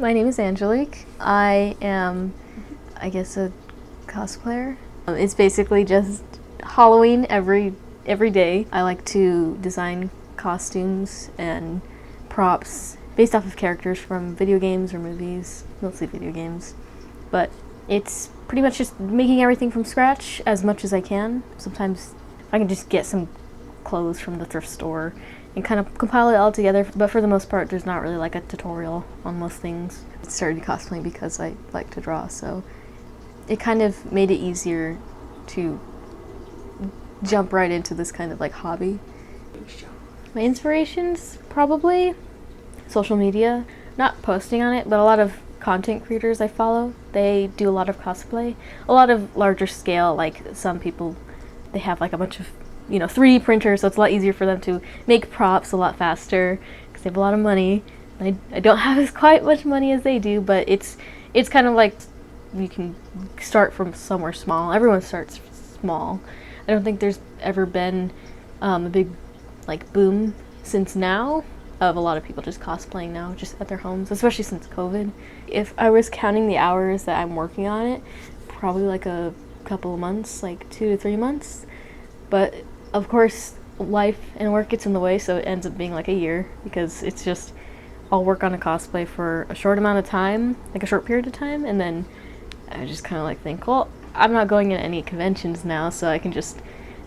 My name is Angelique. I am, I guess, a cosplayer. It's basically just Halloween every day. I like to design costumes and props based off of characters from video games or movies, mostly video games. But it's pretty much just making everything from scratch as much as I can. Sometimes I can just get some clothes from the thrift store and kind of compile it all together, but for the most part there's not really like a tutorial on most things. I started cosplaying because I like to draw, so it kind of made it easier to jump right into this kind of like hobby. My inspirations, probably social media, not posting on it, but a lot of content creators I follow, they do a lot of cosplay, a lot of larger scale, like some people, they have like a bunch of 3D printers, so it's a lot easier for them to make props a lot faster because they have a lot of money. I don't have as quite much money as they do, but it's kind of like you can start from somewhere small. Everyone starts small. I don't think there's ever been a big like boom since now of a lot of people just cosplaying now, just at their homes, especially since COVID. If I was counting the hours that I'm working on it, probably like a couple of months, like 2 to 3 months. But of course, life and work gets in the way, so it ends up being like a year because it's just I'll work on a cosplay for a short amount of time, like a short period of time, and then I just kind of like think, well, I'm not going to any conventions now, so I can just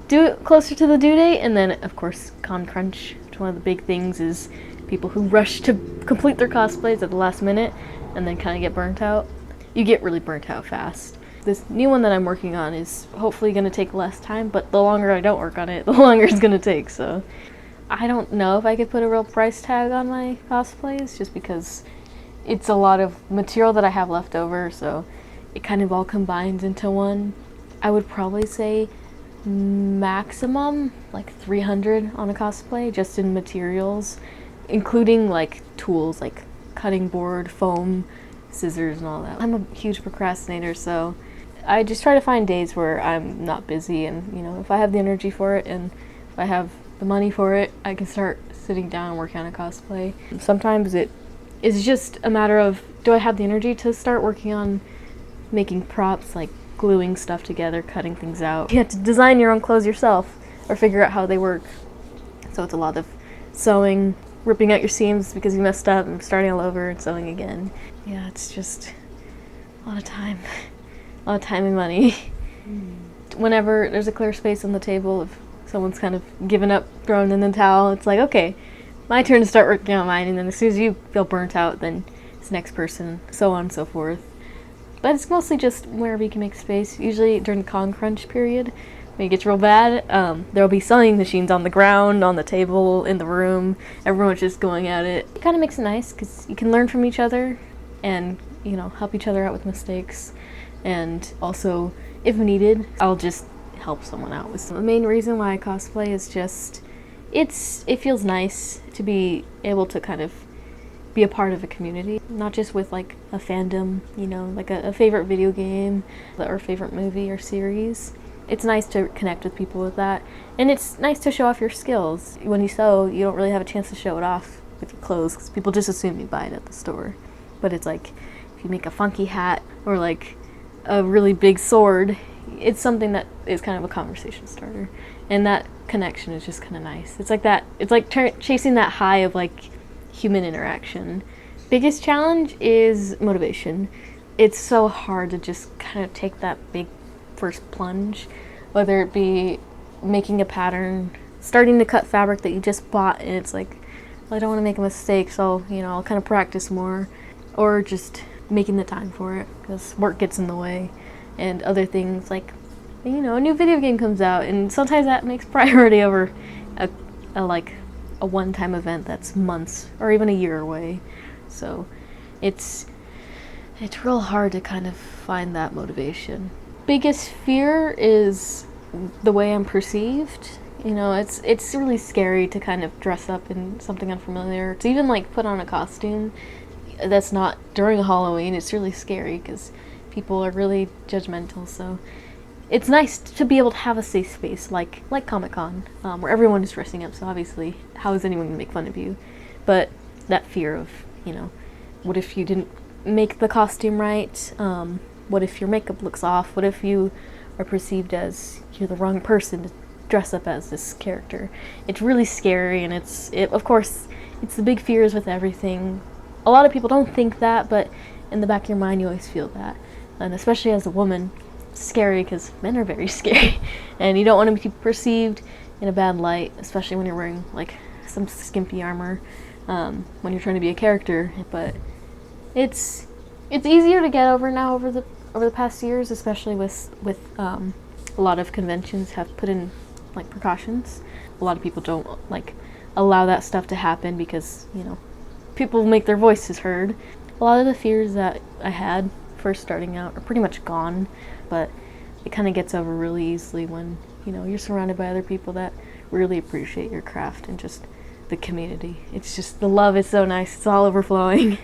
do it closer to the due date. And then, of course, con crunch. One of the big things is people who rush to complete their cosplays at the last minute and then kind of get burnt out. You get really burnt out fast. This new one that I'm working on is hopefully going to take less time, but the longer I don't work on it, the longer it's going to take, so I don't know if I could put a real price tag on my cosplays, just because it's a lot of material that I have left over, so it kind of all combines into one. I would probably say maximum like 300 on a cosplay, just in materials, including like tools like cutting board, foam, scissors, and all that. I'm a huge procrastinator, so I just try to find days where I'm not busy, and if I have the energy for it and if I have the money for it, I can start sitting down and working on a cosplay. Sometimes it is just a matter of, do I have the energy to start working on making props, like gluing stuff together, cutting things out. You have to design your own clothes yourself or figure out how they work. So it's a lot of sewing, ripping out your seams because you messed up and starting all over and sewing again. Yeah, it's just a lot of time. A lot of time and money. Whenever there's a clear space on the table, if someone's kind of given up, thrown in the towel, it's like, okay, my turn to start working on mine, and then as soon as you feel burnt out, then it's the next person, so on and so forth. But it's mostly just wherever you can make space. Usually during the con crunch period, when it gets real bad, there'll be sewing machines on the ground, on the table, in the room. Everyone's just going at it. It kind of makes it nice because you can learn from each other and, help each other out with mistakes. And also, if needed, I'll just help someone out with some. The main reason why I cosplay is just, it feels nice to be able to kind of be a part of a community, not just with like a fandom, like a favorite video game or favorite movie or series. It's nice to connect with people with that, and it's nice to show off your skills. When you sew, you don't really have a chance to show it off with your clothes because people just assume you buy it at the store. But it's like, if you make a funky hat or like a really big sword, it's something that is kind of a conversation starter, and that connection is just kind of nice. It's like that, it's like chasing that high of like human interaction. Biggest challenge is motivation. It's so hard to just kind of take that big first plunge, whether it be making a pattern, starting to cut fabric that you just bought, and it's like, well, I don't want to make a mistake, so I'll kind of practice more, or just making the time for it because work gets in the way, and other things like a new video game comes out, and sometimes that makes priority over a one-time event that's months or even a year away. So it's real hard to kind of find that motivation. Biggest fear is the way I'm perceived. It's really scary to kind of dress up in something unfamiliar, to even like put on a costume that's not during Halloween. It's really scary because people are really judgmental, so it's nice to be able to have a safe space like Comic-Con, where everyone is dressing up, so obviously how is anyone going to make fun of you? But that fear of, what if you didn't make the costume right? What if your makeup looks off? What if you are perceived as you're the wrong person to dress up as this character? It's really scary, and of course, it's the big fears with everything. A lot of people don't think that, but in the back of your mind, you always feel that. And especially as a woman, it's scary because men are very scary, and you don't want to be perceived in a bad light, especially when you're wearing like some skimpy armor when you're trying to be a character. But it's easier to get over now over the past years, especially with a lot of conventions have put in like precautions. A lot of people don't like allow that stuff to happen because, you know, people make their voices heard. A lot of the fears that I had first starting out are pretty much gone, but it kind of gets over really easily when, you know, you're surrounded by other people that really appreciate your craft and just the community. It's just, the love is so nice. It's all overflowing.